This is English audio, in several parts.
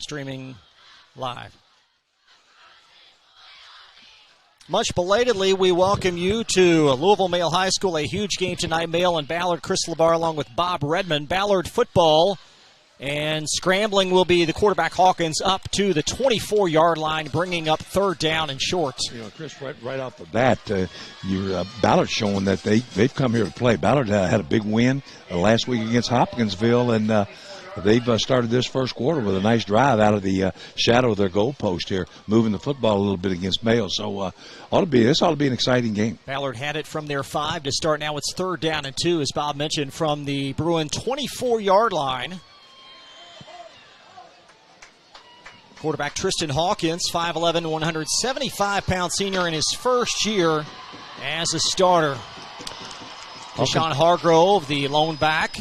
streaming live. Much belatedly, we welcome you to Louisville Male High School, a huge game tonight. Male and Ballard, Chris LeBar along with Bob Redmond. Ballard football, and scrambling will be the quarterback Hawkins up to the 24-yard line, bringing up third down and short. You know, Chris, right off the bat, Ballard's showing that they've come here to play. Ballard had a big win last week against Hopkinsville, and they've started this first quarter with a nice drive out of the shadow of their goal post here, moving the football a little bit against Mayo. So this ought to be an exciting game. Ballard had it from their 5 to start. Now it's third down and 2, as Bob mentioned, from the Bruin 24-yard line. Quarterback Tristan Hawkins, 5'11", 175-pound senior in his first year as a starter. Deshaun Hargrove, the lone back.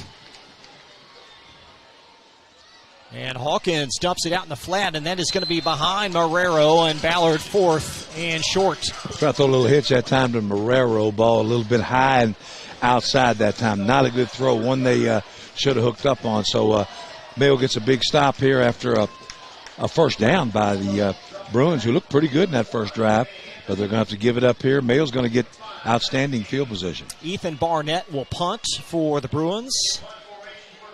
And Hawkins dumps it out in the flat, and that is going to be behind Marrero, and Ballard fourth and short. Try to throw a little hitch that time to Marrero. Ball a little bit high and outside that time. Not a good throw. One they should have hooked up on. So Mayo gets a big stop here after a first down by the Bruins, who looked pretty good in that first drive. But they're going to have to give it up here. Mayo's going to get outstanding field position. Ethan Barnett will punt for the Bruins.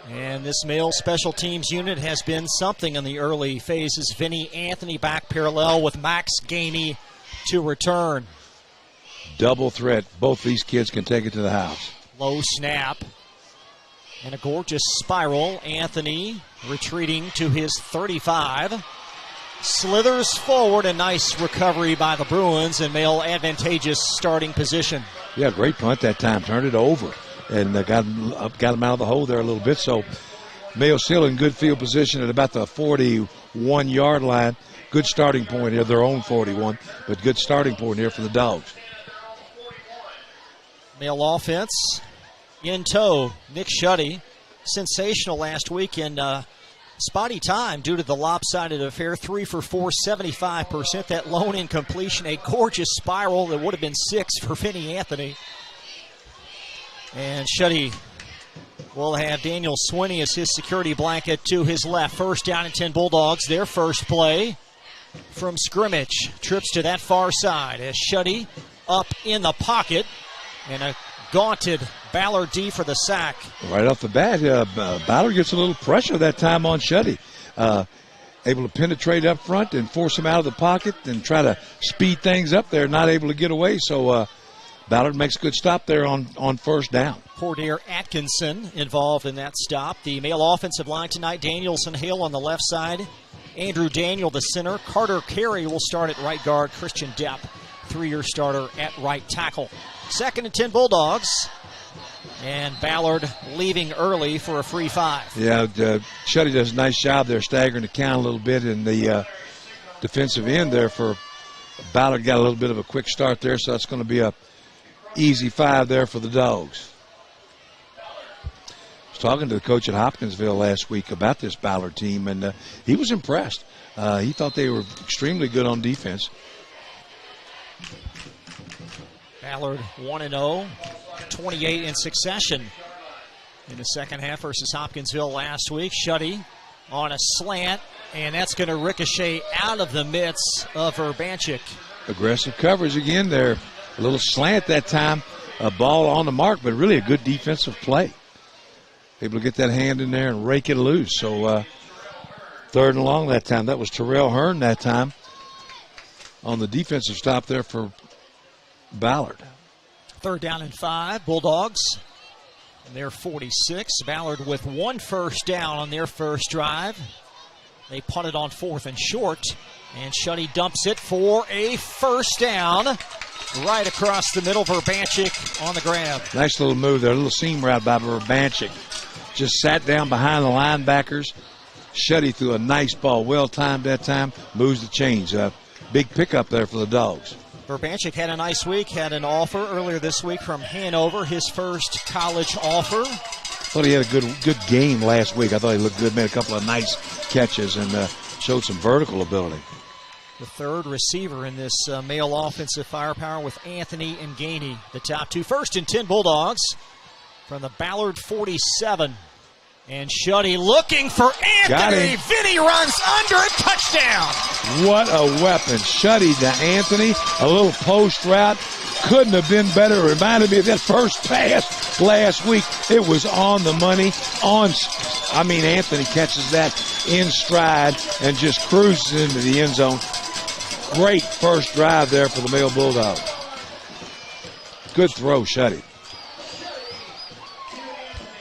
And this Male special teams unit has been something in the early phases. Vinny Anthony back parallel with Max Gainey to return. Double threat. Both these kids can take it to the house. Low snap. And a gorgeous spiral. Anthony retreating to his 35. Slithers forward. A nice recovery by the Bruins, and Male advantageous starting position. Yeah, great punt that time. Turned it over. And got him out of the hole there a little bit. So Mayo still in good field position at about the 41-yard line. Good starting point here, their own 41, but good starting point here for the Dogs. Male offense in tow. Nick Shuddy, sensational last week in spotty time due to the lopsided affair. 3 for 4, 75%. That lone incompletion, a gorgeous spiral that would have been 6 for Vinny Anthony. And Shuddy will have Daniel Swinney as his security blanket to his left. First down and 10 Bulldogs. Their first play from scrimmage. Trips to that far side as Shuddy up in the pocket. And a gaunted Ballard D for the sack. Right off the bat, Ballard gets a little pressure that time on Shuddy. Able to penetrate up front and force him out of the pocket and try to speed things up there. Not able to get away, so Ballard makes a good stop there on first down. Cordair Atkinson involved in that stop. The Male offensive line tonight, Danielson Hill on the left side. Andrew Daniel, the center. Carter Carey will start at right guard. Christian Depp, 3-year starter at right tackle. Second and 10 Bulldogs. And Ballard leaving early for a free 5. Yeah, Shuddy does a nice job there staggering the count a little bit in the defensive end there for Ballard. Got a little bit of a quick start there, so that's going to be a easy 5 there for the Dogs. I was talking to the coach at Hopkinsville last week about this Ballard team, and he was impressed. He thought they were extremely good on defense. Ballard 1-0, 28 in succession in the second half versus Hopkinsville last week. Shuddy on a slant, and that's going to ricochet out of the midst of Urbanchik. Aggressive coverage again there. A little slant that time, a ball on the mark, but really a good defensive play. Able to get that hand in there and rake it loose. So third and long that time. That was Terrell Hearn that time on the defensive stop there for Ballard. Third down and 5, Bulldogs. And they're 46. Ballard with 1 first down on their first drive. They punted on 4th and short. And Shuddy dumps it for a first down. Right across the middle, Urbanchik on the grab. Nice little move there, a little seam route by Urbanchik. Just sat down behind the linebackers. Shuddy threw a nice ball, well timed that time. Moves the chains. Big pickup there for the Dogs. Urbanchik had a nice week, had an offer earlier this week from Hanover, his first college offer. Thought he had a good game last week. I thought he looked good, made a couple of nice catches, and showed some vertical ability. The third receiver in this Male offensive firepower with Anthony and Gainey, the top 2. First and 10 Bulldogs from the Ballard 47. And Shuddy looking for Anthony. Vinny runs under it. Touchdown. What a weapon. Shuddy to Anthony. A little post route. Couldn't have been better. It reminded me of that first pass last week. It was on the money. Anthony catches that in stride and just cruises into the end zone. Great first drive there for the Male Bulldogs. Good throw, Shuddy.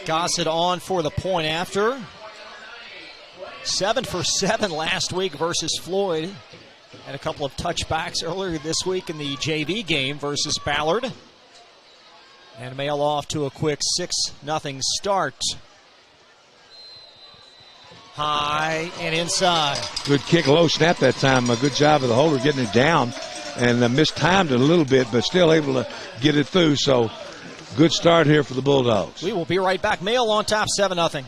Gossett on for the point after. 7 for 7 last week versus Floyd. Had a couple of touchbacks earlier this week in the JV game versus Ballard. And Male off to a quick 6-0 start. High and inside. Good kick, low snap that time. A good job of the holder getting it down. And mistimed it a little bit, but still able to get it through. So good start here for the Bulldogs. We will be right back. Male on top, 7-0.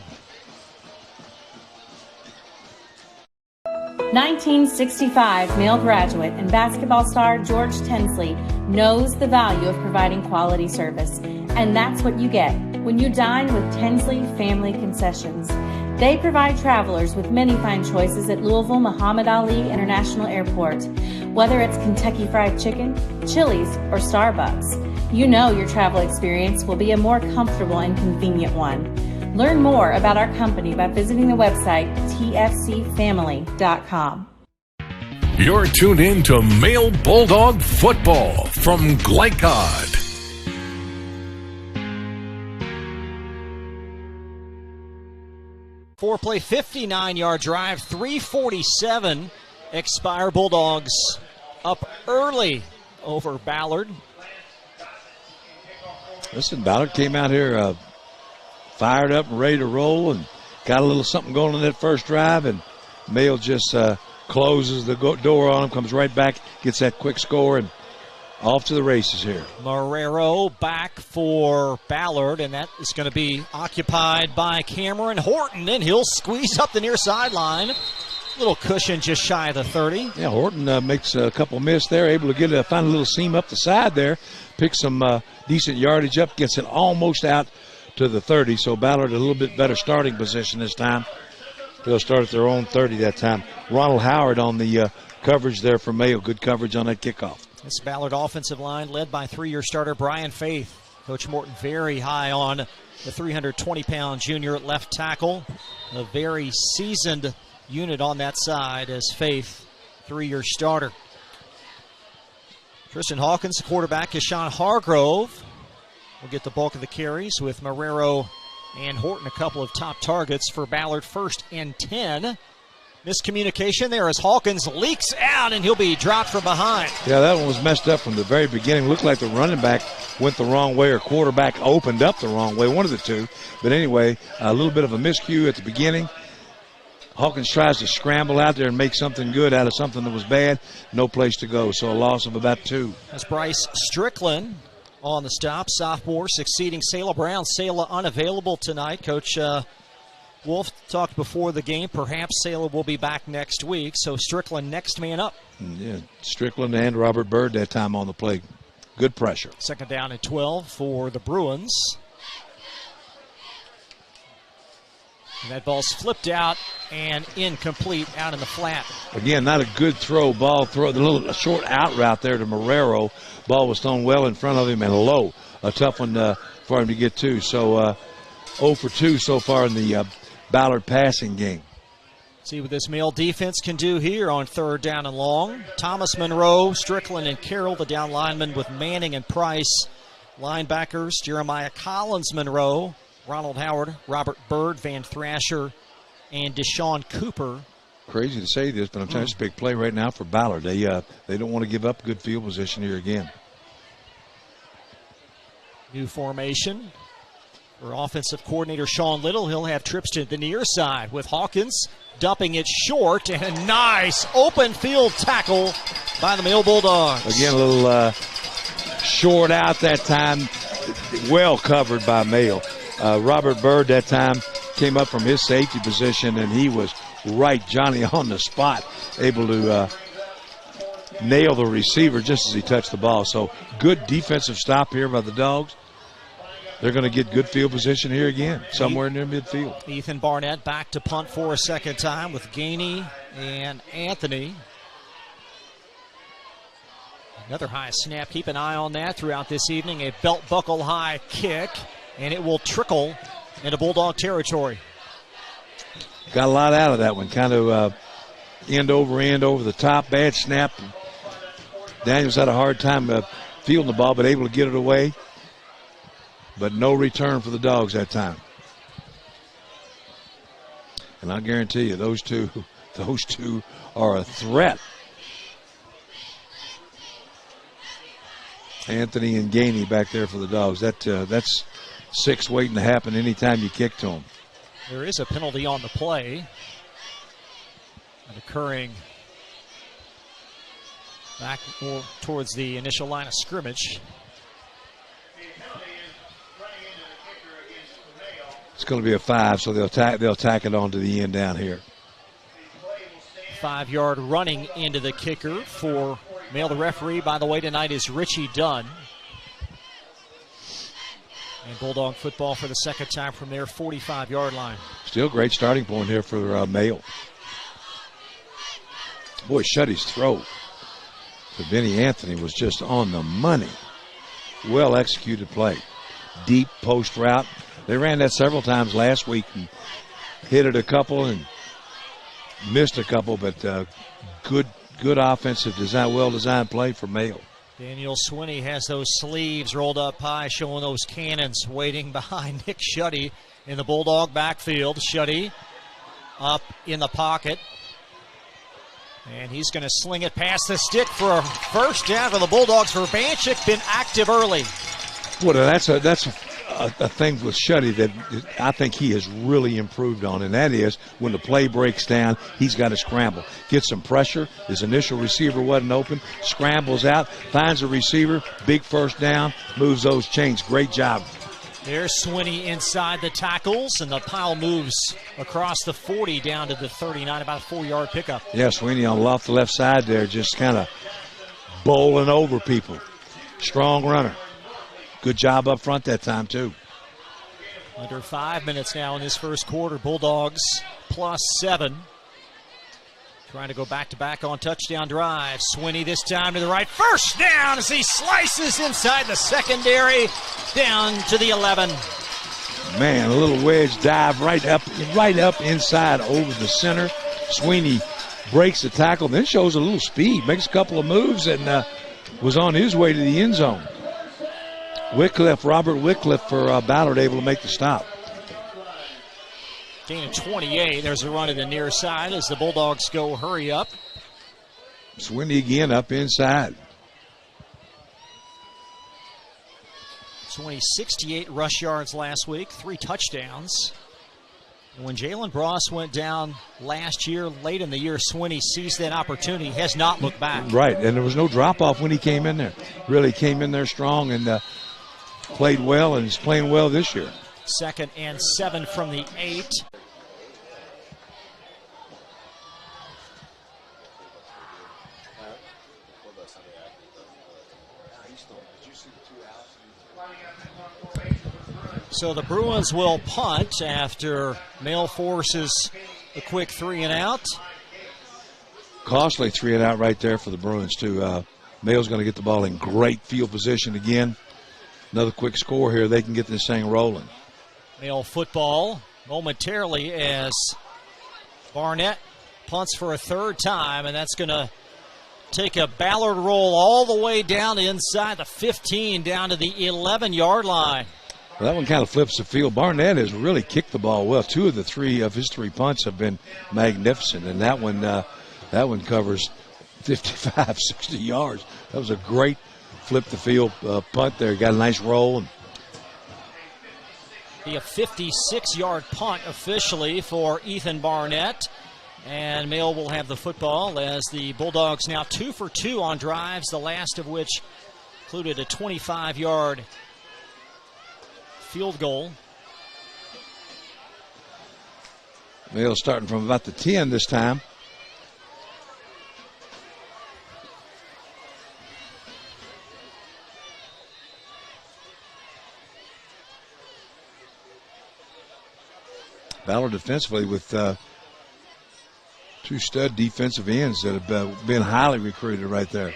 1965 Male graduate and basketball star George Tensley knows the value of providing quality service. And that's what you get when you dine with Tensley Family Concessions. They provide travelers with many fine choices at Louisville Muhammad Ali International Airport. Whether it's Kentucky Fried Chicken, Chili's, or Starbucks, you know your travel experience will be a more comfortable and convenient one. Learn more about our company by visiting the website tfcfamily.com. You're tuned in to Male Bulldog Football from Glycod. Four-play, 59-yard drive, 3:47 expire. Bulldogs up early over Ballard. Listen, Ballard came out here fired up and ready to roll and got a little something going on that first drive, and Male just closes the door on him, comes right back, gets that quick score, and off to the races here. Marrero back for Ballard, and that is going to be occupied by Cameron Horton, and he'll squeeze up the near sideline. Little cushion just shy of the 30. Yeah, Horton makes a couple miss there, able to find a little seam up the side there, pick some decent yardage up, gets it almost out to the 30. So Ballard a little bit better starting position this time. They'll start at their own 30 that time. Ronald Howard on the coverage there for Mayo. Good coverage on that kickoff. This Ballard offensive line led by 3-year starter Brian Faith. Coach Morton very high on the 320-pound junior at left tackle. A very seasoned unit on that side as Faith, 3-year starter. Tristan Hawkins, the quarterback, is Sean Hargrove. Will get the bulk of the carries with Marrero and Horton, a couple of top targets for Ballard. 1st and 10. Miscommunication there as Hawkins leaks out, and he'll be dropped from behind. Yeah, that one was messed up from the very beginning. Looked like the running back went the wrong way or quarterback opened up the wrong way, one of the two. But anyway, a little bit of a miscue at the beginning. Hawkins tries to scramble out there and make something good out of something that was bad. No place to go, so a loss of about 2. That's Bryce Strickland on the stop. Sophomore succeeding Sayla Brown. Sayla unavailable tonight. Coach Wolf talked before the game. Perhaps Sayla will be back next week. So Strickland next man up. Yeah, Strickland and Robert Bird that time on the play. Good pressure. 2nd down and 12 for the Bruins. And that ball's flipped out and incomplete out in the flat. Again, not a good throw. Ball throw. The little short out route there to Marrero. Ball was thrown well in front of him and low. A tough one for him to get to. So 0 for 2 so far in the Ballard passing game. See what this Male defense can do here on 3rd down and long. Thomas Monroe, Strickland, and Carroll, the down linemen with Manning and Price. Linebackers, Jeremiah Collins Monroe, Ronald Howard, Robert Bird, Van Thrasher, and Deshaun Cooper. Crazy to say this, but I'm telling you, it's a big play right now for Ballard. They don't want to give up good field position here again. New formation for offensive coordinator Sean Little. He'll have trips to the near side with Hawkins dumping it short, and a nice open field tackle by the Male Bulldogs. Again, a little short out that time, well covered by Male. Robert Bird that time came up from his safety position, and he was right, Johnny, on the spot, able to nail the receiver just as he touched the ball. So good defensive stop here by the Dogs. they're going to get good field position here again, somewhere near midfield. Ethan Barnett back to punt for a second time with Gainey and Anthony. Another high snap. Keep an eye on that throughout this evening. A belt buckle high kick, and it will trickle into Bulldog territory. Got a lot out of that one. Kind of end over the top. Bad snap. Daniels had a hard time fielding the ball, but able to get it away. But no return for the Dogs that time. And I guarantee you, those two are a threat. Anthony and Gainey back there for the Dogs. That's 6 waiting to happen anytime you kick to them. There is a penalty on the play. And occurring back more towards the initial line of scrimmage. It's going to be a 5, so they'll tack it on to the end down here. 5-yard running into the kicker for Male. The referee, by the way, tonight is Richie Dunn. And Bulldog football for the second time from their 45-yard line. Still great starting point here for Male. Boy, Shuddy's throw to Benny Anthony was just on the money. Well executed play. Deep post route. They ran that several times last week and hit it a couple and missed a couple, but good offensive design, well-designed play for Male. Daniel Swinney has those sleeves rolled up high, showing those cannons waiting behind Nick Shuddy in the Bulldog backfield. Shuddy up in the pocket. And he's going to sling it past the stick for a first down for the Bulldogs. For Banchik, been active early. Well, that's a thing with Shuddy that I think he has really improved on, and that is when the play breaks down, he's got to scramble. Get some pressure. His initial receiver wasn't open. Scrambles out, finds a receiver, big first down, moves those chains. Great job. There's Swinney inside the tackles, and the pile moves across the 40 down to the 39, about a 4-yard pickup. Yeah, Swinney off the left side there, just kind of bowling over people. Strong runner. Good job up front that time, too. Under 5 minutes now in this first quarter. Bulldogs +7. Trying to go back-to-back on touchdown drive. Swinney this time to the right. First down as he slices inside the secondary down to the 11. Man, a little wedge dive right up inside over the center. Swinney breaks the tackle, then shows a little speed, makes a couple of moves, and was on his way to the end zone. Robert Wycliffe for Ballard able to make the stop. Gain of 28. There's a run to the near side as the Bulldogs go hurry up. Swinney again up inside. Swinney 68 rush yards last week, 3 touchdowns. And when Jalen Bross went down last year, late in the year, Swinney seized that opportunity, has not looked back. Right, and there was no drop-off when he came in there. Really came in there strong and played well, and he's playing well this year. 2nd and 7 from the 8. So the Bruins will punt after Male forces a quick 3 and out. Costly 3 and out right there for the Bruins, too. Male's going to get the ball in great field position again. Another quick score here. They can get this thing rolling. Male football momentarily as Barnett punts for a 3rd time, and that's going to take a Ballard roll all the way down inside the 15, down to the 11-yard line. Well, that one kind of flips the field. Barnett has really kicked the ball well. 2 of his 3 punts have been magnificent, and that one covers 55, 60 yards. That was a great flip the field punt there. Got a nice roll. Be a 56-yard punt officially for Ethan Barnett. And Male will have the football as the Bulldogs now 2 for 2 on drives, the last of which included a 25-yard field goal. Male starting from about the 10 this time. Ballard defensively with two stud defensive ends that have been highly recruited right there.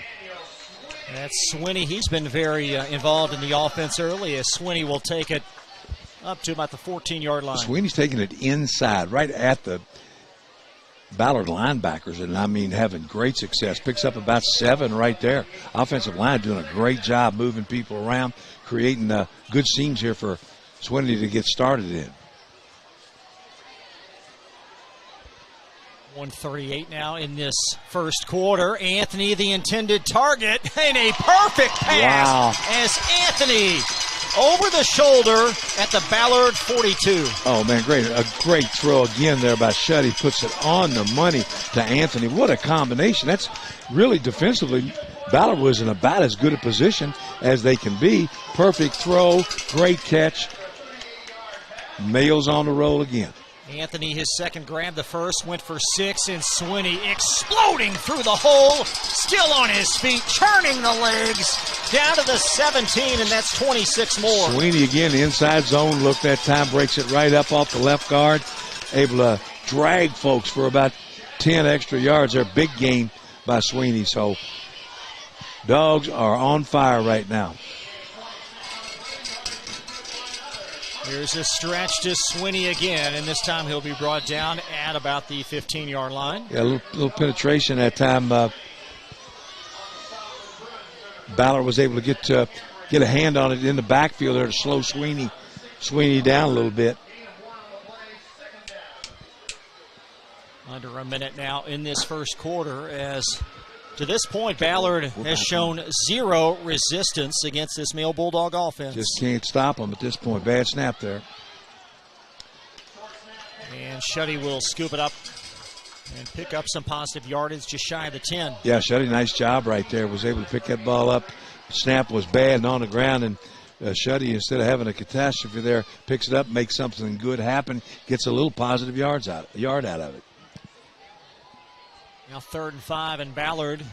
That's Swinney. He's been very involved in the offense early, as Swinney will take it up to about the 14-yard line. Swinney's taking it inside, right at the Ballard linebackers, and I mean having great success. Picks up about 7 right there. Offensive line doing a great job moving people around, creating good seams here for Swinney to get started in. 1:38 now in this first quarter. Anthony, the intended target, and a perfect pass. Wow. As Anthony over the shoulder at the Ballard 42. Oh, man, great. A great throw again there by Shuddy. Puts it on the money to Anthony. What a combination. That's really defensively. Ballard was in about as good a position as they can be. Perfect throw. Great catch. Mayo's on the roll again. Anthony, his second grab, the first went for 6, and Swinney exploding through the hole, still on his feet, churning the legs, down to the 17, and that's 26 more. Swinney again, inside zone look that time, breaks it right up off the left guard, able to drag folks for about 10 extra yards there. Big gain by Swinney, so Dogs are on fire right now. Here's a stretch to Swinney again, and this time he'll be brought down at about the 15-yard line. Yeah, a little penetration that time. Ballard was able to get a hand on it in the backfield there to slow Swinney down a little bit. Under a minute now in this first quarter, as to this point, Ballard has shown zero resistance against this Male Bulldog offense. Just can't stop them at this point. Bad snap there. And Shuddy will scoop it up and pick up some positive yardage just shy of the 10. Yeah, Shuddy, nice job right there. Was able to pick that ball up. Snap was bad and on the ground, and Shuddy, instead of having a catastrophe there, picks it up, makes something good happen, gets a little positive yard out of it. Now 3rd and 5, and Ballard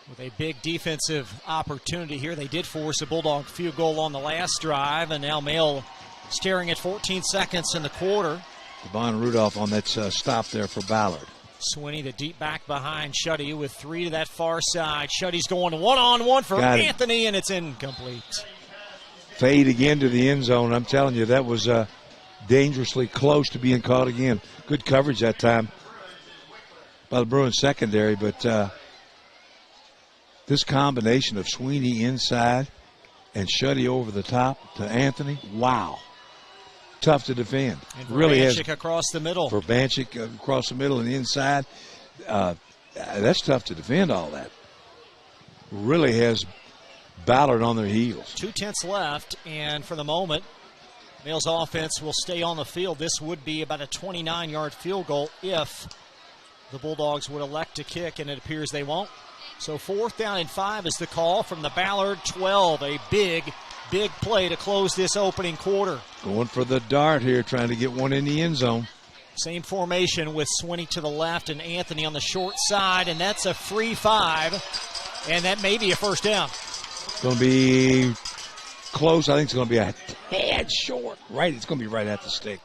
with a big defensive opportunity here. They did force a Bulldog field goal on the last drive, and now Male staring at 14 seconds in the quarter. Devon Rudolph on that stop there for Ballard. Swinney, the deep back behind Shuddy with 3 to that far side. Shuddy's going one-on-one for Anthony, and it's incomplete. Fade again to the end zone. I'm telling you, that was dangerously close to being caught again. Good coverage that time by the Bruins secondary, but this combination of Swinney inside and Shuddy over the top to Anthony, wow. Tough to defend. And really is across the middle. For Banchik across the middle and the inside, that's tough to defend all that. Really has Ballard on their heels. 2:10 left, and for the moment, Male's offense will stay on the field. This would be about a 29-yard field goal if the Bulldogs would elect to kick, and it appears they won't. So 4th down and 5 is the call from the Ballard 12. A big play to close this opening quarter. Going for the dart here, trying to get one in the end zone. Same formation with Swinney to the left and Anthony on the short side, and that's a free 5, and that may be a first down. It's going to be close. I think it's going to be a tad short. Right, it's going to be right at the stick.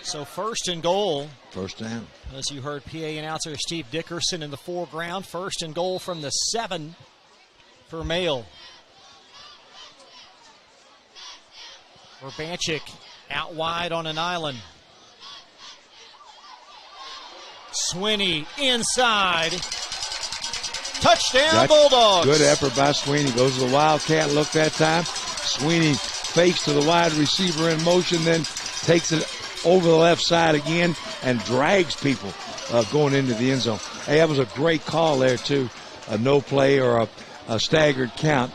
So 1st and goal. First down. As you heard PA announcer Steve Dickerson in the foreground. 1st and goal from the 7 for Male. Urbanchik out wide on an island. Swinney inside. Touchdown Bulldogs. Good effort by Swinney. Goes to the Wildcat look that time. Swinney fakes to the wide receiver in motion, then takes it over the left side again and drags people going into the end zone. Hey, that was a great call there, too. A no play or a staggered count.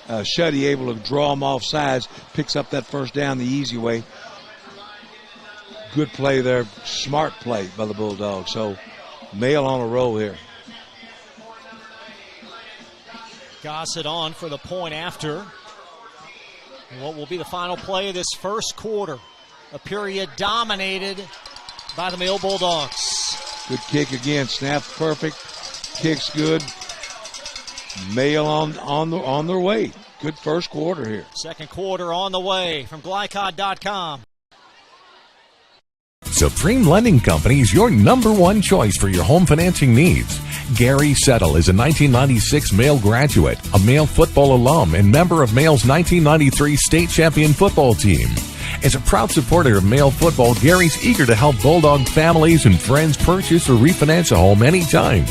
Shuddy able to draw him off sides, picks up that first down the easy way. Good play there. Smart play by the Bulldogs. So, Male on a roll here. Gossett on for the point after. And what will be the final play of this first quarter? A period dominated by the Male Bulldogs. Good kick again. Snap perfect. Kick's good. Mail on their way. Good first quarter here. Second quarter on the way from Glycod.com. Supreme Lending Company is your number one choice for your home financing needs. Gary Settle is a 1996 Male graduate, a Male football alum, and member of Male's 1993 state champion football team. As a proud supporter of Male football, Gary's eager to help Bulldog families and friends purchase or refinance a home anytime.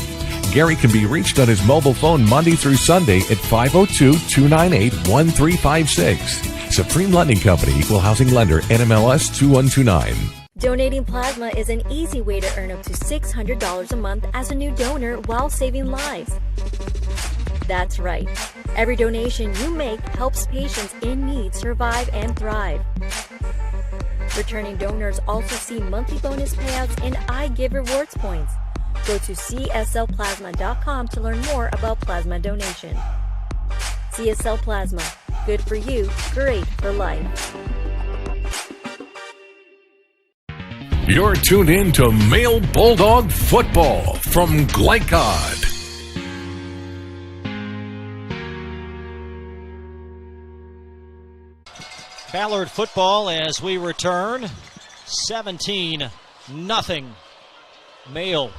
Gary can be reached on his mobile phone Monday through Sunday at 502-298-1356. Supreme Lending Company, Equal Housing Lender, NMLS 2129. Donating plasma is an easy way to earn up to $600 a month as a new donor while saving lives. That's right. Every donation you make helps patients in need survive and thrive. Returning donors also see monthly bonus payouts and I Give Rewards points. Go to cslplasma.com to learn more about plasma donation. CSL Plasma. Good for you, great for life. You're tuned in to Male Bulldog Football from Glycod. Ballard football as we return. 17-0. Male.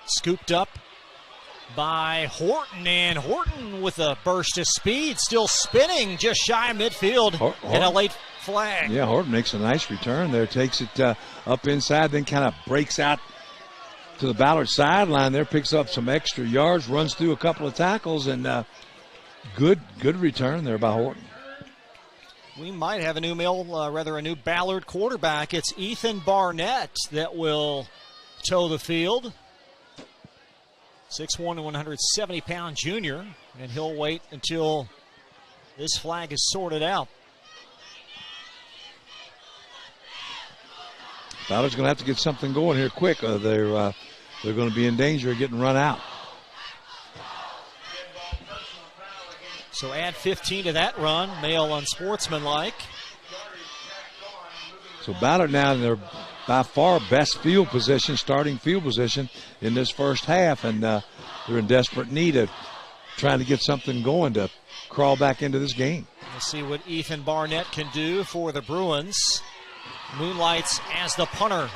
Scooped up by Horton, and Horton with a burst of speed, still spinning just shy of midfield, and a late flag. Yeah, Horton makes a nice return there, takes it up inside, then kind of breaks out to the Ballard sideline there, picks up some extra yards, runs through a couple of tackles, and good return there by Horton. We might have a new a new Ballard quarterback. It's Ethan Barnett that will toe the field. 6'1", 170-pound junior, and he'll wait until this flag is sorted out. Ballard's going to have to get something going here quick. They're going to be in danger of getting run out. So add 15 to that run. Male unsportsmanlike. So Ballard now in their by far best field position, starting field position in this first half, and they're in desperate need of trying to get something going to crawl back into this game. Let's see what Ethan Barnett can do for the Bruins. Moonlights as the punter.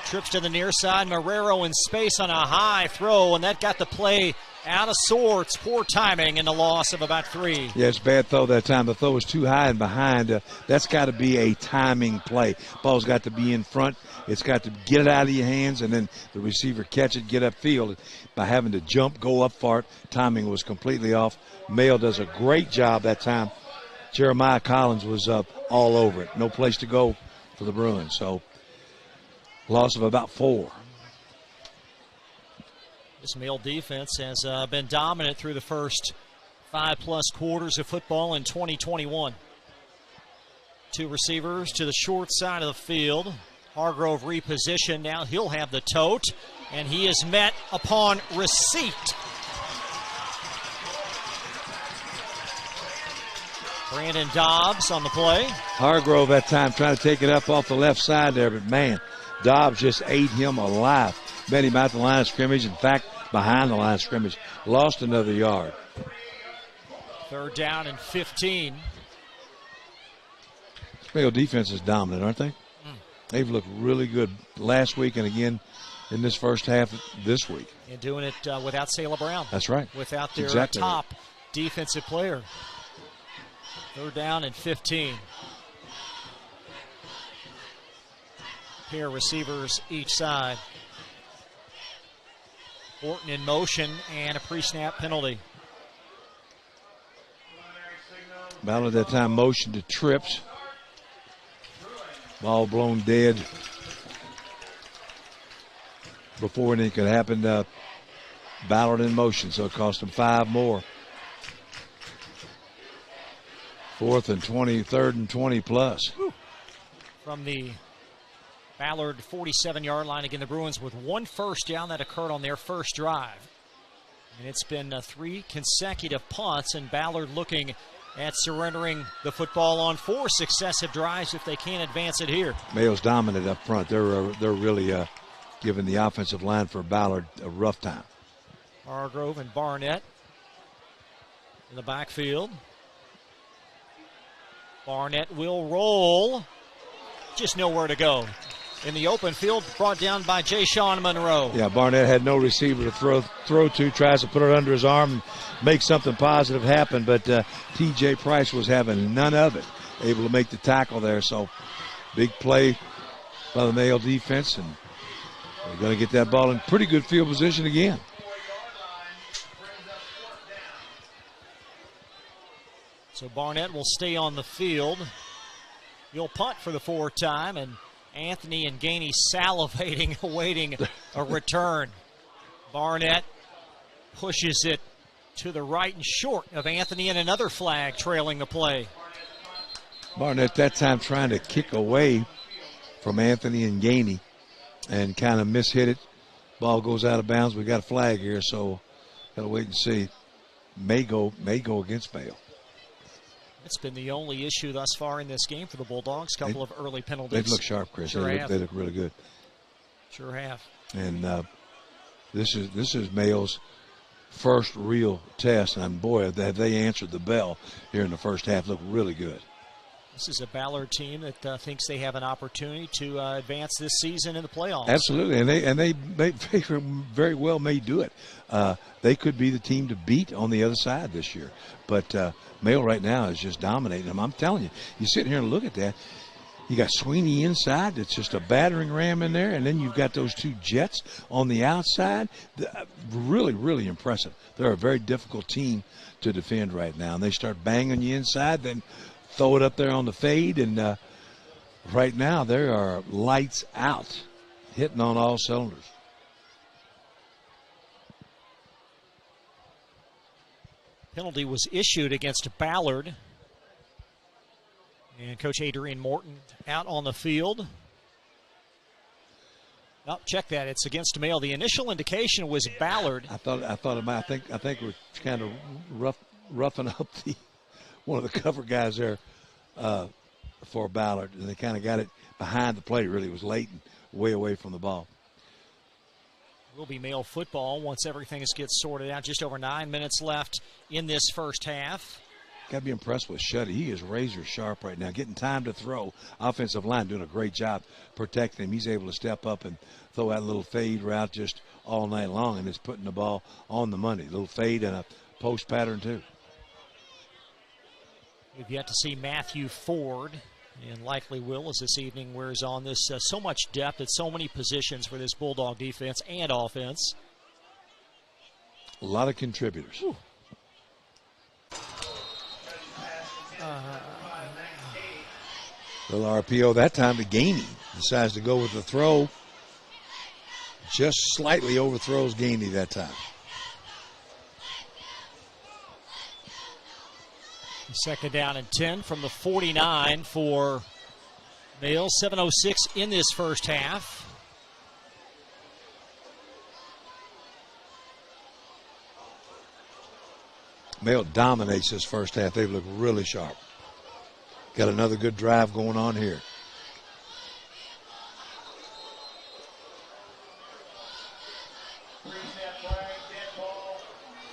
Trips to the near side. Marrero in space on a high throw, and that got the play out of sorts. Poor timing and the loss of about 3. Yeah, it's a bad throw that time. The throw was too high and behind. That's got to be a timing play. Ball's got to be in front. It's got to get it out of your hands, and then the receiver catch it, get upfield. By having to jump, go up for it, timing was completely off. Mail does a great job that time. Jeremiah Collins was all over it. No place to go for the Bruins. So, loss of about 4. This Male defense has been dominant through the first 5+ quarters of football in 2021. 2 receivers to the short side of the field. Hargrove repositioned. Now he'll have the tote, and he is met upon receipt. Brandon Dobbs on the play. Hargrove that time trying to take it up off the left side there, but man, Dobbs just ate him alive. Met him out the line of scrimmage. In fact, behind the line of scrimmage. Lost another yard. 3rd down and 15. Male defense is dominant, aren't they? They've looked really good last week and again in this first half this week. And doing it without Salah Brown. That's right. Without their exactly top defensive player. 3rd down and 15. Pair receivers each side. Horton in motion and a pre-snap penalty. Ballard that time motion to trips. Ball blown dead before anything could happen. Ballard in motion, so it cost him 5 more. 4th and 20, 3rd and 20 plus. From the Ballard 47-yard line. Again, the Bruins with 1 first down that occurred on their first drive. And it's been 3 consecutive punts, and Ballard looking at surrendering the football on 4 successive drives if they can't advance it here. Mayo's dominant up front. They're really giving the offensive line for Ballard a rough time. Hargrove and Barnett in the backfield. Barnett will roll. Just nowhere to go. In the open field, brought down by Jay Sean Monroe. Yeah, Barnett had no receiver to throw to, tries to put it under his arm and make something positive happen, but T.J. Price was having none of it, able to make the tackle there. So big play by the Mayo defense, and they're going to get that ball in pretty good field position again. So Barnett will stay on the field. He'll punt for the 4th time, and Anthony and Gainey salivating, awaiting a return. Barnett pushes it to the right and short of Anthony, and another flag trailing the play. Barnett that time trying to kick away from Anthony and Gainey and kind of mishit it. Ball goes out of bounds. We got a flag here, so got to wait and see. May go against Mayo. It's been the only issue thus far in this game for the Bulldogs. Couple of early penalties. They look sharp, Chris. Sure they look really good. Sure have. And this is Mayo's first real test, and boy, have they answered the bell here in the first half. Look really good. This is a Ballard team that thinks they have an opportunity to advance this season in the playoffs. Absolutely, and they very well may do it. They could be the team to beat on the other side this year. But Mayo right now is just dominating them. I'm telling you, you sit here and look at that. You got Sweeney inside. It's just a battering ram in there. And then you've got those 2 Jets on the outside. Really, really impressive. They're a very difficult team to defend right now. And they start banging you inside, then throw it up there on the fade. And right now they are lights out, hitting on all cylinders. Penalty was issued against Ballard. And Coach Adrian Morton out on the field. Oh, check that. It's against Mayo. The initial indication was Ballard. I think we're kind of roughing up one of the cover guys there for Ballard, and they kind of got it behind the plate. Really, it was late and way away from the ball. Will be Mayo football once everything gets sorted out. Just over 9 minutes left in this first half. Got to be impressed with Shuddy. He is razor sharp right now, getting time to throw. Offensive line doing a great job protecting him. He's able to step up and throw that little fade route just all night long, and it's putting the ball on the money. Little fade and a post pattern too. We've yet to see Matthew Ford, and likely will as this evening wears on. This so much depth at so many positions for this Bulldog defense and offense. A lot of contributors. Whew. Little RPO that time to Gainey. Decides to go with the throw. Just slightly overthrows Gainey that time. Second down and 10 from the 49 for Mayo. 7:06 in this first half. Mayo dominates this first half. They look really sharp. Got another good drive going on here.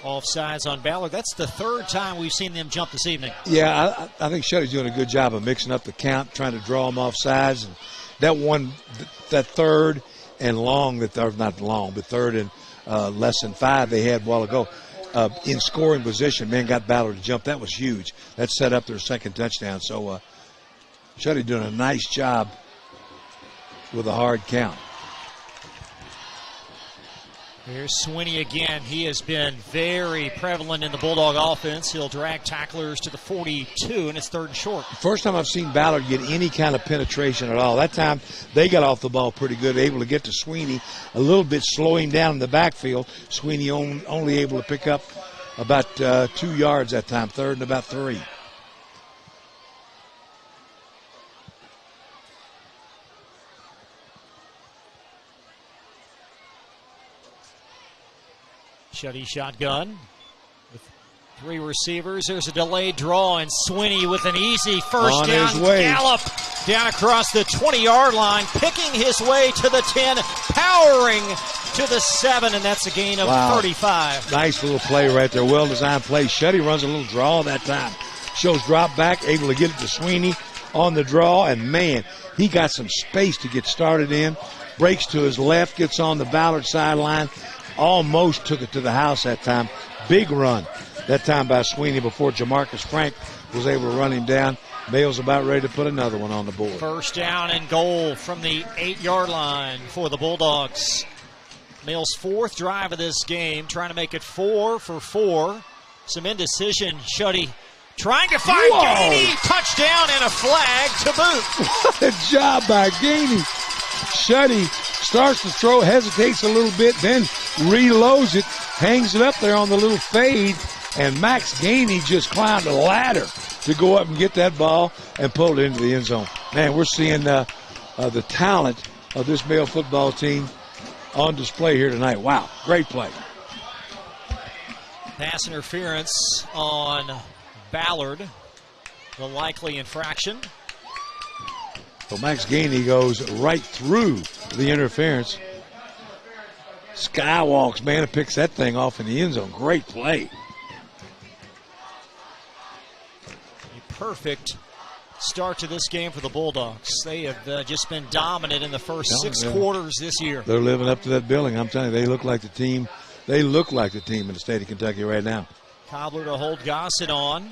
Offsides on Ballard. That's the 3rd time we've seen them jump this evening. Yeah, I think Shuddy's doing a good job of mixing up the count, trying to draw them off sides. And that 3rd and long, not long, but 3rd and less than 5 they had a while ago. In scoring position, man got Ballard to jump. That was huge. That set up their second touchdown. So Shuddy doing a nice job with a hard count. Here's Sweeney again. He has been very prevalent in the Bulldog offense. He'll drag tacklers to the 42, and it's 3rd and short. First time I've seen Ballard get any kind of penetration at all. That time they got off the ball pretty good, able to get to Sweeney a little bit, slow him down in the backfield. Sweeney only able to pick up about 2 yards that time, 3rd and about 3. Shuddy shotgun with Three receivers. There's a delayed draw, and Swinney with an easy first On down his way. gallop down across the 20-yard line, picking his way to the 10, powering to the 7, and that's a gain of 35. Nice little play right there. Well-designed play. Shuddy runs a little draw that time. Shows drop back, able to get it to Swinney on the draw, and man, he got some space to get started in. Breaks to his left, gets on the Ballard sideline. Almost took it to the house that time. Big run that time by Swinney before Jamarcus Frank was able to run him down. Bale's about ready to put another one on the board. First down and goal from the 8-yard line for the Bulldogs. Bale's fourth drive of this game, trying to make it 4 for 4. Some indecision. Shuddy trying to find Gainey. Touchdown and a flag to boot. What a job by Gainey. Shuddy starts to throw, hesitates a little bit, then reloads it, hangs it up there on the little fade, and Max Gainey just climbed a ladder to go up and get that ball and pull it into the end zone. Man, we're seeing the talent of this Male football team on display here tonight. Wow, great play. Pass interference on Ballard, the likely infraction. So Max Gainey goes right through the interference. Skywalks, man, and picks that thing off in the end zone. Great play. A perfect start to this game for the Bulldogs. They have just been dominant in the first 6 quarters this year. They're living up to that billing. I'm telling you, they look like the team. They look like the team in the state of Kentucky right now. Cobbler to hold Gossett on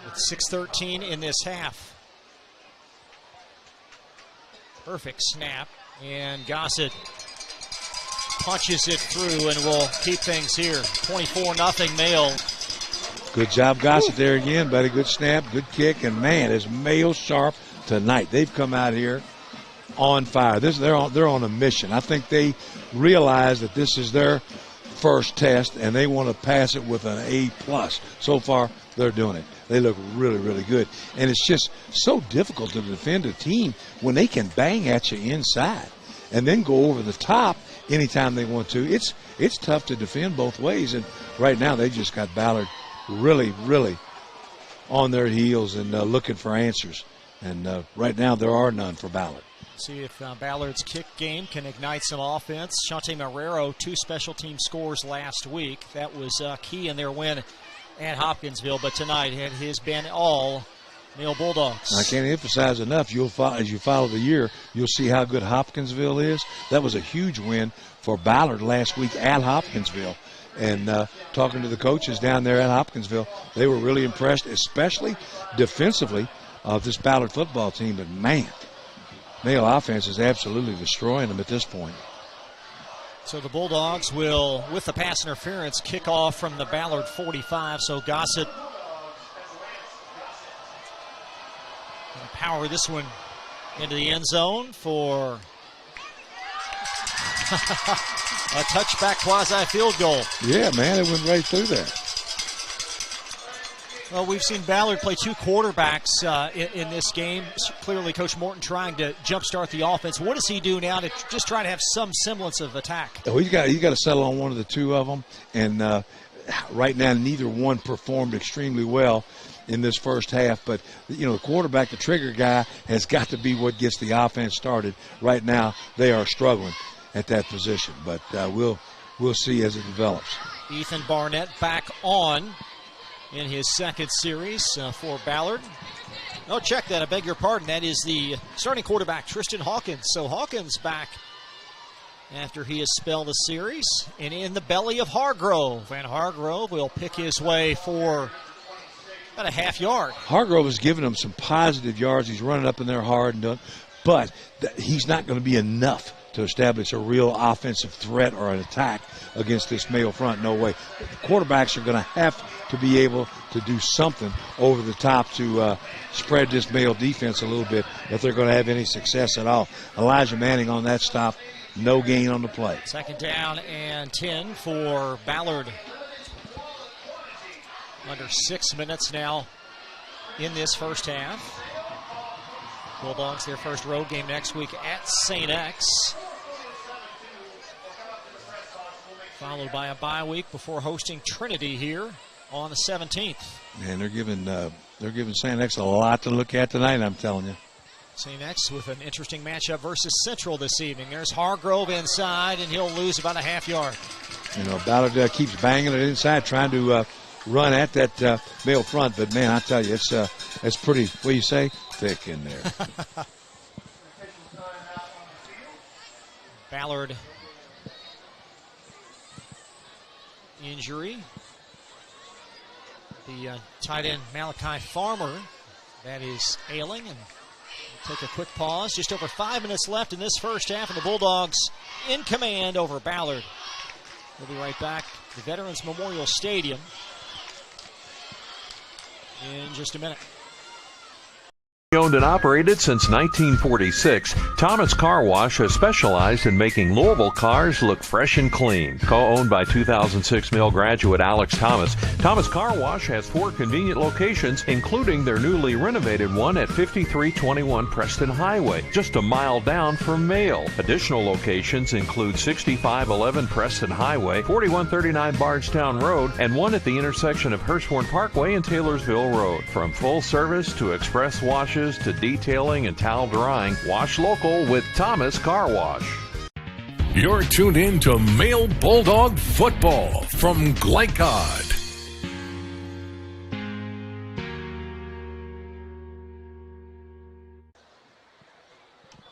with 6:13 in this half. Perfect snap, and Gossett punches it through and will keep things here. 24-0 Male. Good job, Gossett, there again, buddy. Good snap, good kick, and man, is Male sharp tonight. They've come out here on fire. They're on a mission. I think they realize that this is their first test, and they want to pass it with an A+. So far, they're doing it. They look really, really good. And it's just so difficult to defend a team when they can bang at you inside and then go over the top anytime they want to. It's tough to defend both ways. And right now they just got Ballard really, really on their heels and looking for answers. And right now there are none for Ballard. See if Ballard's kick game can ignite some offense. Shante Marrero, 2 special team scores last week. That was key in their win at Hopkinsville, but tonight it has been all Male Bulldogs. I can't emphasize enough, as you follow the year, you'll see how good Hopkinsville is. That was a huge win for Ballard last week at Hopkinsville. And talking to the coaches down there at Hopkinsville, they were really impressed, especially defensively, of this Ballard football team. But, man, Male offense is absolutely destroying them at this point. So the Bulldogs will, with the pass interference, kick off from the Ballard 45. So Gossett will power this one into the end zone for a touchback quasi field goal. Yeah, man, it went right through there. Well, we've seen Ballard play 2 quarterbacks in this game. Clearly, Coach Morton trying to jumpstart the offense. What does he do now to just try to have some semblance of attack? Oh, he's got to settle on one of the 2 of them. And right now, neither one performed extremely well in this first half. But, the quarterback, the trigger guy, has got to be what gets the offense started. Right now, they are struggling at that position. But we'll see as it develops. Ethan Barnett back on in his second series for Ballard. No, check that. I beg your pardon. That is the starting quarterback, Tristan Hawkins. So Hawkins back after he has spelled a series and in the belly of Hargrove. And Hargrove will pick his way for about a half yard. Hargrove has given him some positive yards. He's running up in there hard and done, but he's not going to be enough to establish a real offensive threat or an attack against this Male front. No way. The quarterbacks are going to have to be able to do something over the top to spread this Male defense a little bit if they're going to have any success at all. Elijah Manning on that stop, no gain on the play. Second down and 10 for Ballard. Under 6 minutes now in this first half. Bulldogs, their first road game next week at St. X. Followed by a bye week before hosting Trinity here on the 17th. And they're giving St. X a lot to look at tonight, I'm telling you. St. X with an interesting matchup versus Central this evening. There's Hargrove inside, and he'll lose about a half yard. You know, Ballard keeps banging it inside, trying to run at that Male front. But, man, I tell you, it's pretty, what do you say, thick in there. Ballard injury. The tight end Malachi Farmer, that is ailing. And we'll take a quick pause. Just over 5 minutes left in this first half, and the Bulldogs in command over Ballard. We'll be right back to the Veterans Memorial Stadium in just a minute. Owned and operated since 1946, Thomas Car Wash has specialized in making Louisville cars look fresh and clean. Co-owned by 2006 Male graduate Alex Thomas, Thomas Car Wash has 4 convenient locations, including their newly renovated one at 5321 Preston Highway, just a mile down from Male. Additional locations include 6511 Preston Highway, 4139 Bardstown Road, and one at the intersection of Hurstbourne Parkway and Taylorsville Road. From full service to express washes to detailing and towel drying, wash local with Thomas Car Wash. You're tuned in to Male Bulldog Football from Glycod.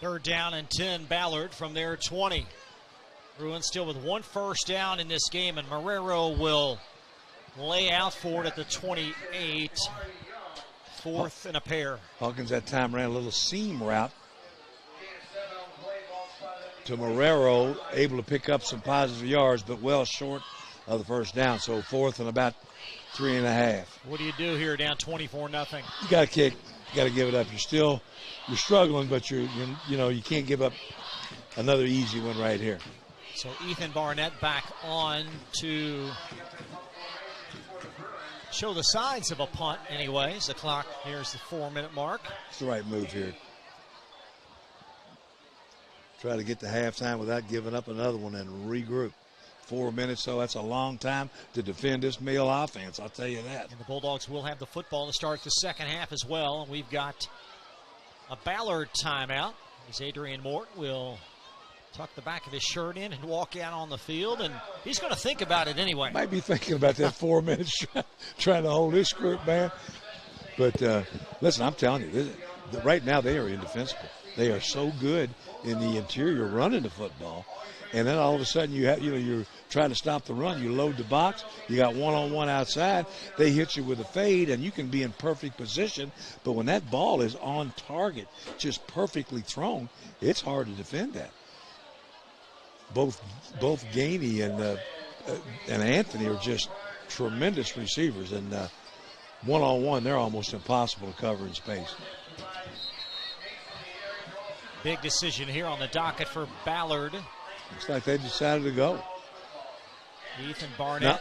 Third down and 10, Ballard from their 20. Bruins still with 1 first down in this game, and Marrero will lay out for it at the 28. 4th and a pair. Hawkins that time ran a little seam route to Marrero, able to pick up some positive yards, but well short of the first down. So 4th and about 3.5. What do you do here down 24-0? You got to kick. You got to give it up. You're struggling, but you can't give up another easy one right here. So Ethan Barnett back on to show the signs of a punt anyways. The clock, here's the 4-minute mark. It's the right move here. Try to get to halftime without giving up another one and regroup. 4 minutes, so that's a long time to defend this Male offense, I'll tell you that. And the Bulldogs will have the football to start the second half as well. And we've got a Ballard timeout as Adrian Mort will tuck the back of his shirt in and walk out on the field, and he's going to think about it anyway. Might be thinking about that 4 minutes trying to hold this group, man. But listen, I'm telling you, right now they are indefensible. They are so good in the interior running the football, and then all of a sudden you're trying to stop the run. You load the box. You got one-on-one outside. They hit you with a fade, and you can be in perfect position. But when that ball is on target, just perfectly thrown, it's hard to defend that. Both Gainey and Anthony are just tremendous receivers, and one-on-one, they're almost impossible to cover in space. Big decision here on the docket for Ballard. Looks like they decided to go. Ethan Barnett.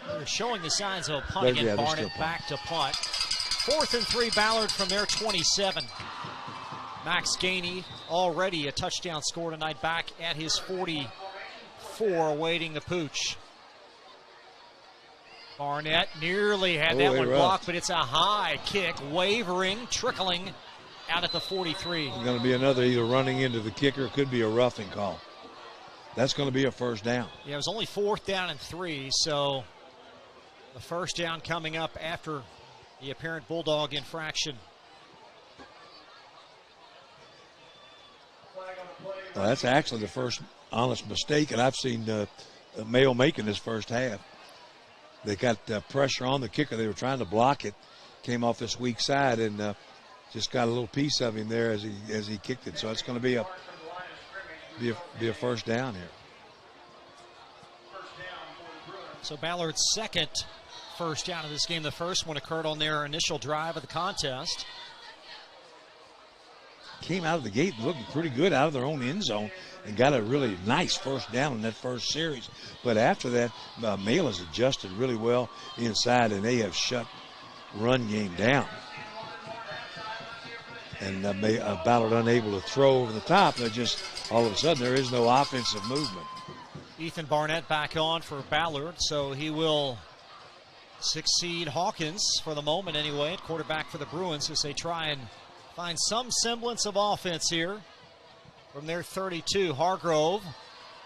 No. They're showing the signs of a punt again. Yeah, Barnett back to punt. 4th and 3, Ballard from their 27. Max Gainey already a touchdown score tonight, back at his 44, awaiting the pooch. Barnett nearly had that one blocked, but it's a high kick, wavering, trickling out at the 43. It's going to be another either running into the kicker, could be a roughing call. That's going to be a first down. Yeah, it was only 4th down and 3, so the first down coming up after the apparent Bulldog infraction. Well, that's actually the first honest mistake that I've seen Male making this first half. They got pressure on the kicker. They were trying to block it. Came off this weak side and just got a little piece of him there as he kicked it. So it's going to be a first down here. So Ballard's second first down of this game. The first one occurred on their initial drive of the contest. Came out of the gate looking pretty good out of their own end zone and got a really nice first down in that first series. But after that, Male has adjusted really well inside, and they have shut run game down. And Ballard unable to throw over the top. They're just, all of a sudden, there is no offensive movement. Ethan Barnett back on for Ballard, so he will 6 seed Hawkins, for the moment anyway, at quarterback for the Bruins, as they try and find some semblance of offense here from their 32. Hargrove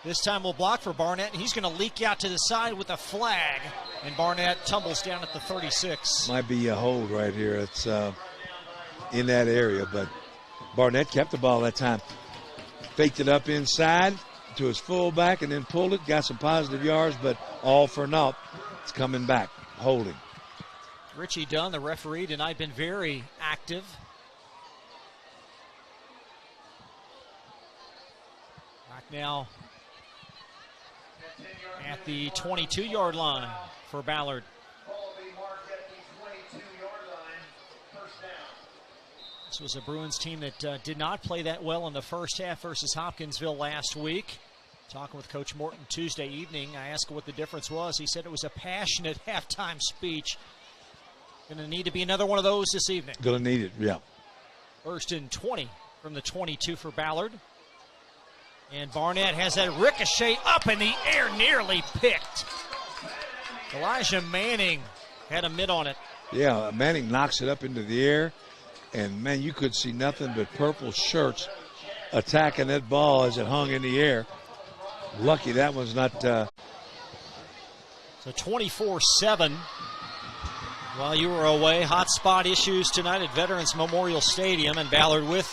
this time will block for Barnett, and he's going to leak out to the side with a flag, and Barnett tumbles down at the 36. Might be a hold right here. It's in that area, but Barnett kept the ball that time. Faked it up inside to his fullback and then pulled it, got some positive yards, but all for naught. It's coming back, holding. Richie Dunn, the referee, tonight been very active. Back now at the 22-yard line for Ballard. This was a Bruins team that did not play that well in the first half versus Hopkinsville last week. Talking with Coach Morton Tuesday evening, I asked what the difference was. He said it was a passionate halftime speech. Going to need to be another one of those this evening. Going to need it, yeah. First and 20 from the 22 for Ballard. And Barnett has that ricochet up in the air, nearly picked. Elijah Manning had a mitt on it. Yeah, Manning knocks it up into the air. And, man, you could see nothing but purple shirts attacking that ball as it hung in the air. Lucky that one's not. So 24-7 while you were away. Hot spot issues tonight at Veterans Memorial Stadium, and Ballard with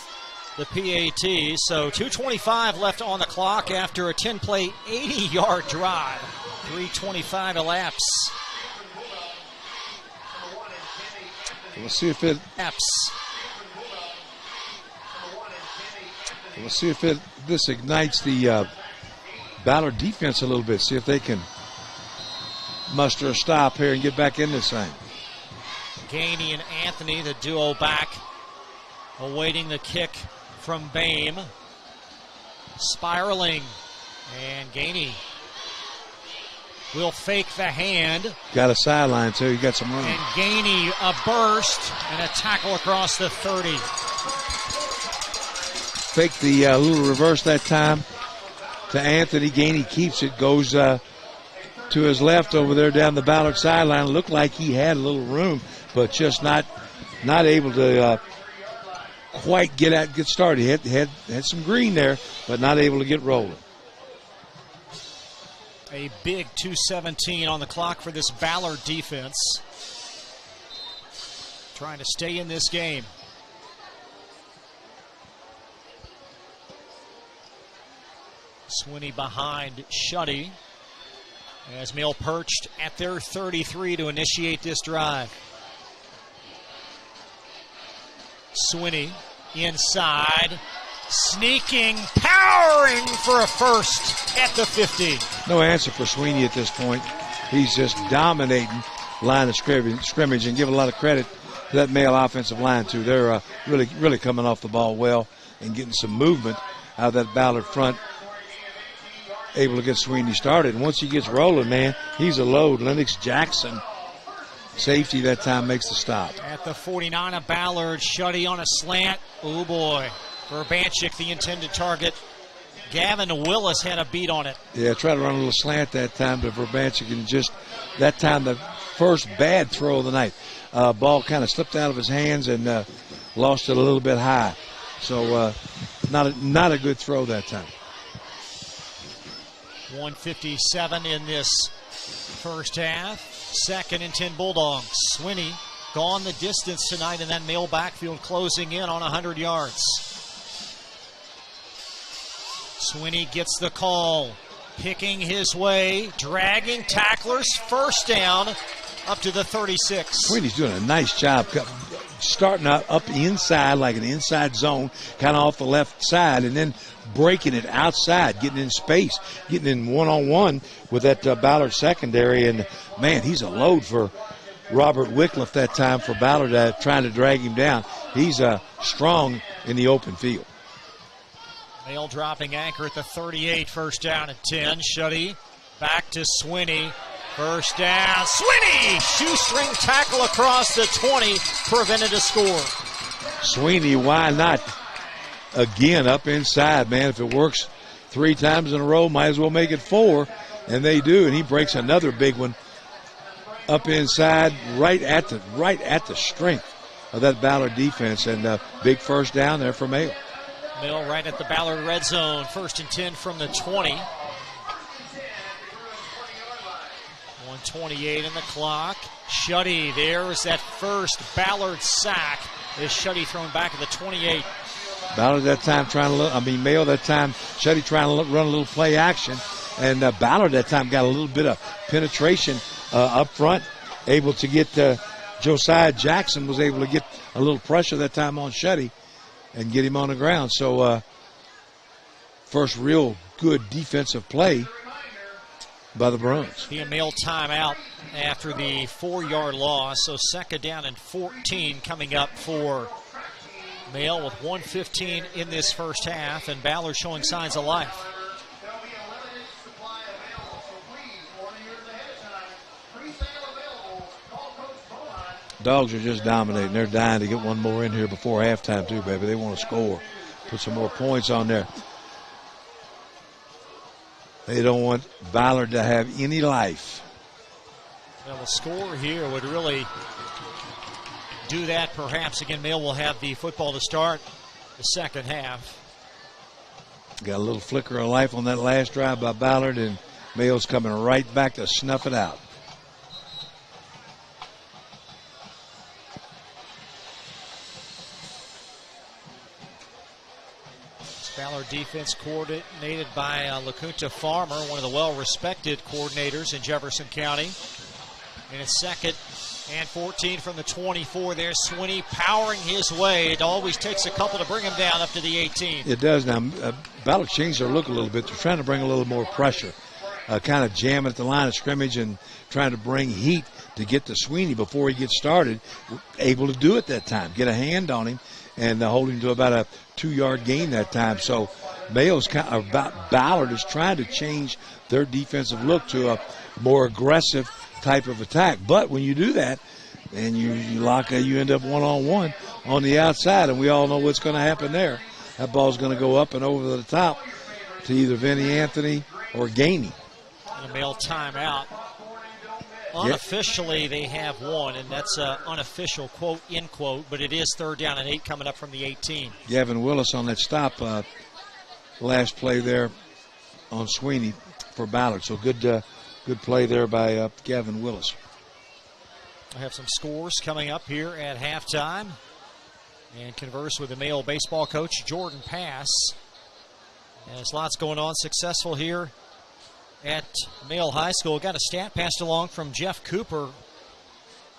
the PAT. So 2:25 left on the clock after a 10-play, 80-yard drive. 3:25 elapse. We'll see if it. We'll see if this ignites the Ballard defense a little bit. See if they can muster a stop here and get back in this thing. Gainey and Anthony, the duo back, awaiting the kick from Bame. Spiraling, and Gainey will fake the hand. Got a sideline too. You got some room. And Gainey a burst and a tackle across the 30. Fake the little reverse that time to Anthony. Gainey keeps it, goes to his left over there down the Ballard sideline. Looked like he had a little room, but just not able to quite get started. He had some green there, but not able to get rolling. A big 2:17 on the clock for this Ballard defense. Trying to stay in this game. Swinney behind Shuddy as Mill perched at their 33 to initiate this drive. Swinney inside, sneaking, powering for a first at the 50. No answer for Sweeney at this point. He's just dominating line of scrimmage, and give a lot of credit to that Male offensive line too. They're really coming off the ball well and getting some movement out of that Ballard front. Able to get Sweeney started. And once he gets rolling, man, he's a load. Lennox Jackson, safety that time, makes the stop. At the 49 of Ballard, Shuddy on a slant. Oh boy. Verbanchik, the intended target. Gavin Willis had a beat on it. Yeah, tried to run a little slant that time to Verbanchik, and just that time the first bad throw of the night. Ball kind of slipped out of his hands and lost it a little bit high. So not a good throw that time. 1:57 in this first half. 2nd and 10 Bulldogs. Swinney gone the distance tonight in that Male backfield, closing in on 100 yards. Swinney gets the call, picking his way, dragging tacklers, first down up to the 36. Swinney's doing a nice job starting out up inside, like an inside zone, kind of off the left side, and then breaking it outside, getting in space, getting in one-on-one with that Ballard secondary. And, man, he's a load for Robert Wycliffe that time for Ballard, trying to drag him down. He's strong in the open field. Male dropping anchor at the 38, first down and 10. Shuddy back to Swinney. First down. Swinney! Shoestring tackle across the 20, prevented a score. Swinney, why not? Again, up inside, man. If it works 3 times in a row, might as well make it 4. And they do, and he breaks another big one up inside, right at the strength of that Ballard defense, and big first down there for Mayo. Mill right at the Ballard red zone. 1st and 10 from the 20. 1:28 in the clock. Shuddy, there's that first Ballard sack. Is Shuddy thrown back at the 28. Ballard that time Mayo that time, Shuddy trying to run a little play action, and Ballard that time got a little bit of penetration up front, able to get Josiah Jackson was able to get a little pressure that time on Shuddy and get him on the ground. So first real good defensive play by the Bruins. He and Mail timeout after the 4-yard loss. So 2nd down and 14 coming up for Mail with 1:15 in this first half, and Ballard showing signs of life. Dogs are just dominating. They're dying to get one more in here before halftime too, baby. They want to score, put some more points on there. They don't want Ballard to have any life. Well, the score here would really do that. Perhaps again, Mail will have the football to start the second half. Got a little flicker of life on that last drive by Ballard, and Mail's coming right back to snuff it out. Ballard defense coordinated by LaCunta Farmer, one of the well-respected coordinators in Jefferson County. And it's 2nd and 14 from the 24 there. Swinney powering his way. It always takes a couple to bring him down up to the 18. It does. Now, Ballard changed their look a little bit. They're trying to bring a little more pressure, kind of jamming at the line of scrimmage and trying to bring heat to get to Swinney before he gets started. Able to do it that time, get a hand on him, and hold him to about a 2-yard gain that time. So Ballard is trying to change their defensive look to a more aggressive type of attack. But when you do that, and you end up one-on-one on the outside, and we all know what's going to happen there. That ball's going to go up and over the top to either Vinny Anthony or Gainey. And a Mail timeout. Unofficially, they have one, and that's an unofficial quote, end quote, but it is 3rd down and 8 coming up from the 18. Gavin Willis on that stop last play there on Swinney for Ballard. So good play there by Gavin Willis. I have some scores coming up here at halftime and converse with the Mail baseball coach, Jordan Pass. And there's lots going on. Successful here at Mail High School. Got a stat passed along from Jeff Cooper.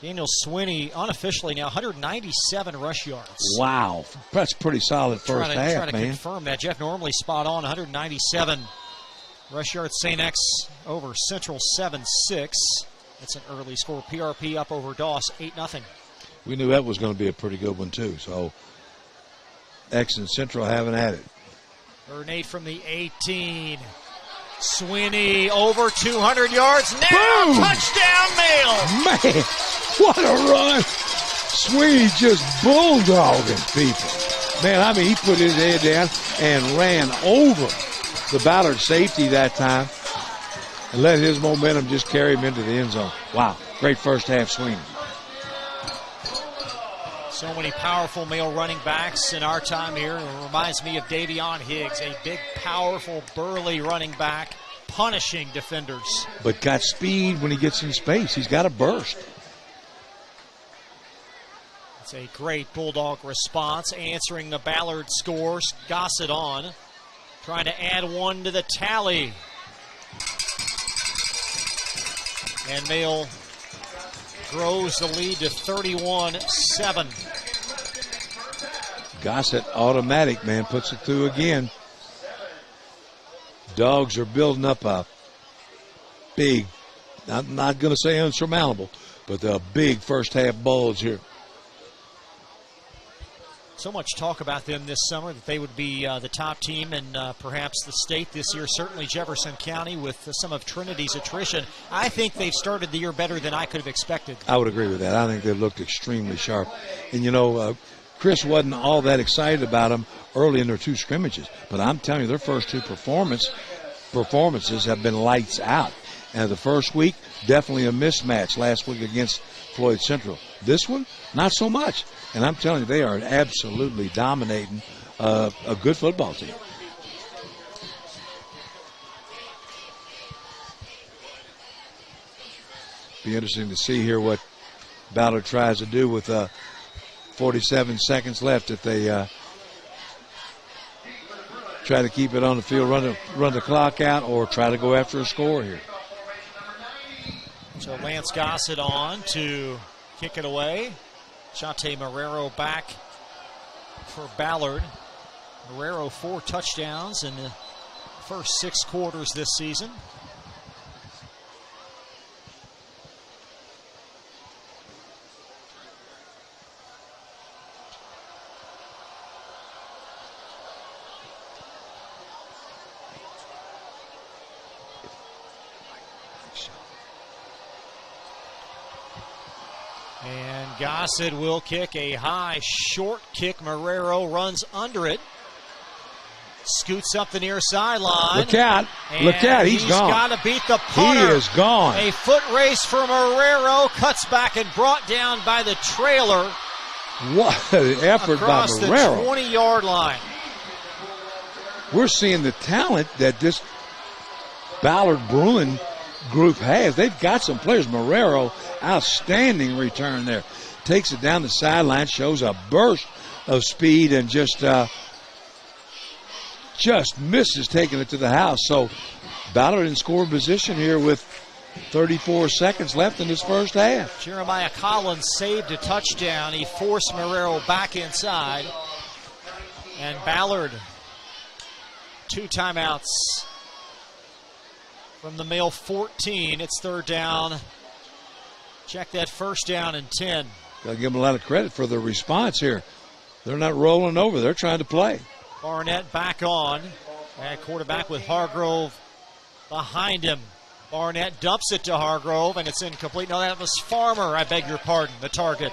Daniel Swinney, unofficially now, 197 rush yards. Wow. That's pretty solid first half, try to confirm that. Jeff normally spot on, 197 rush yards. St. X over Central 7-6. That's an early score. PRP up over Doss 8-0. We knew that was going to be a pretty good one, too. So X and Central haven't had it. 3rd and 8 from the 18. Swinney over 200 yards. Now boom! Touchdown, Mail. Man, what a run. Swinney just bulldogging people. Man, he put his head down and ran over the Ballard safety that time and let his momentum just carry him into the end zone. Wow, great first half Swinney. So many powerful Mail running backs in our time here. It reminds me of Davion Higgs, a big, powerful, burly running back, punishing defenders. But got speed when he gets in space. He's got a burst. It's a great Bulldog response, answering the Ballard scores. Gossett on, trying to add one to the tally. And Mail grows the lead to 31-7. Gossett, automatic, man, puts it through again. Dogs are building up a big, I'm not going to say unsurmountable, but a big first half bulge here. So much talk about them this summer that they would be the top team in perhaps the state this year, certainly Jefferson County with some of Trinity's attrition. I think they've started the year better than I could have expected. I would agree with that. I think they've looked extremely sharp. And, Chris wasn't all that excited about them early in their 2 scrimmages. But I'm telling you, their first 2 performances have been lights out. And the first week, definitely a mismatch last week against Floyd Central. This one, not so much. And I'm telling you, they are absolutely dominating a good football team. Be interesting to see here what Ballard tries to do with 47 seconds left. If they try to keep it on the field, run the clock out, or try to go after a score here. So Lance Gossett on to kick it away. Shante Marrero back for Ballard. Marrero 4 touchdowns in the first 6 quarters this season. And Gossett will kick a high, short kick. Marrero runs under it. Scoots up the near sideline. Look out. Look out. He's gone. He's got to beat the punter. He is gone. A foot race for Marrero. Cuts back and brought down by the trailer. What an effort by Marrero. Across the 20-yard line. We're seeing the talent that this Ballard Bruin group has. They've got some players. Marrero, outstanding return there. Takes it down the sideline, shows a burst of speed, and just misses taking it to the house. So Ballard in scoring position here with 34 seconds left in this first half. Jeremiah Collins saved a touchdown. He forced Marrero back inside. And Ballard, 2 timeouts from the Male 14. It's third down. Check that, first down and 10. Got to give them a lot of credit for the response here. They're not rolling over. They're trying to play. Barnett back on. And quarterback with Hargrove behind him. Barnett dumps it to Hargrove, and it's incomplete. No, that was Farmer, I beg your pardon, the target.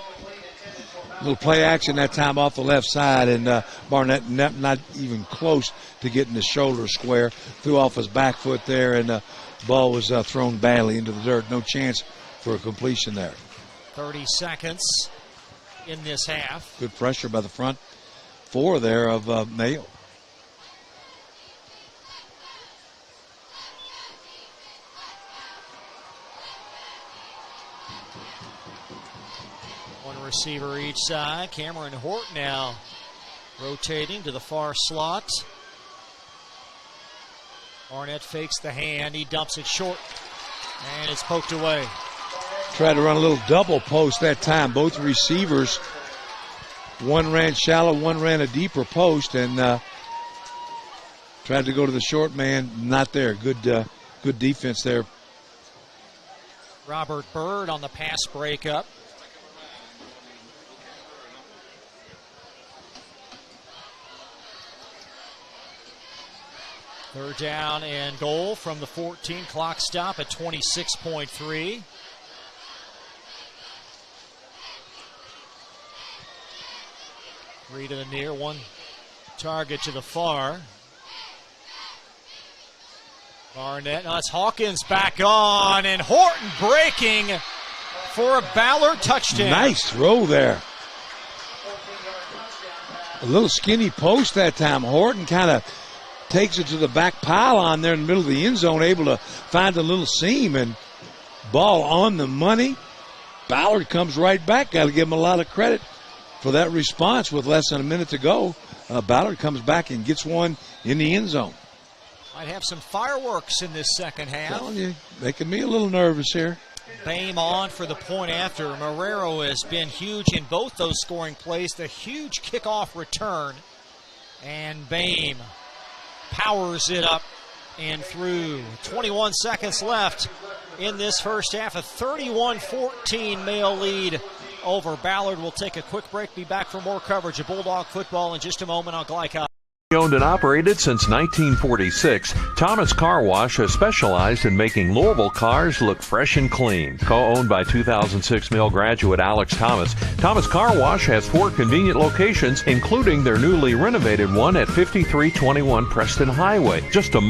A little play action that time off the left side, and Barnett not even close to getting the shoulder square. Threw off his back foot there, and the ball was thrown badly into the dirt. No chance for a completion there. 30 seconds in this half. Good pressure by the front 4 there of Mayo. One receiver each side. Cameron Hort now rotating to the far slot. Barnett fakes the hand. He dumps it short, and it's poked away. Tried to run a little double post that time. Both receivers, one ran shallow, one ran a deeper post, and tried to go to the short man. Not there. Good defense there. Robert Bird on the pass breakup. Third down and goal from the 14. Clock stop at 26.3. Three to the near, one target to the far. Barnett, no, it's Hawkins back on, and Horton breaking for a Ballard touchdown. Nice throw there. A little skinny post that time. Horton kind of takes it to the back pylon there in the middle of the end zone, able to find a little seam, and ball on the money. Ballard comes right back. Got to give him a lot of credit for that response with less than a minute to go. Ballard comes back and gets one in the end zone. Might have some fireworks in this second half. Telling you, making me a little nervous here. Bame on for the point after. Marrero has been huge in both those scoring plays. The huge kickoff return. And Bame powers it up and through. 21 seconds left in this first half. A 31-14 Male lead over Ballard. We'll take a quick break. Be back for more coverage of Bulldog football in just a moment on Glycom. Owned and operated since 1946, Thomas Car Wash has specialized in making Louisville cars look fresh and clean. Co-owned by 2006 Male graduate Alex Thomas, Thomas Car Wash has 4 convenient locations, including their newly renovated one at 5321 Preston Highway. Just a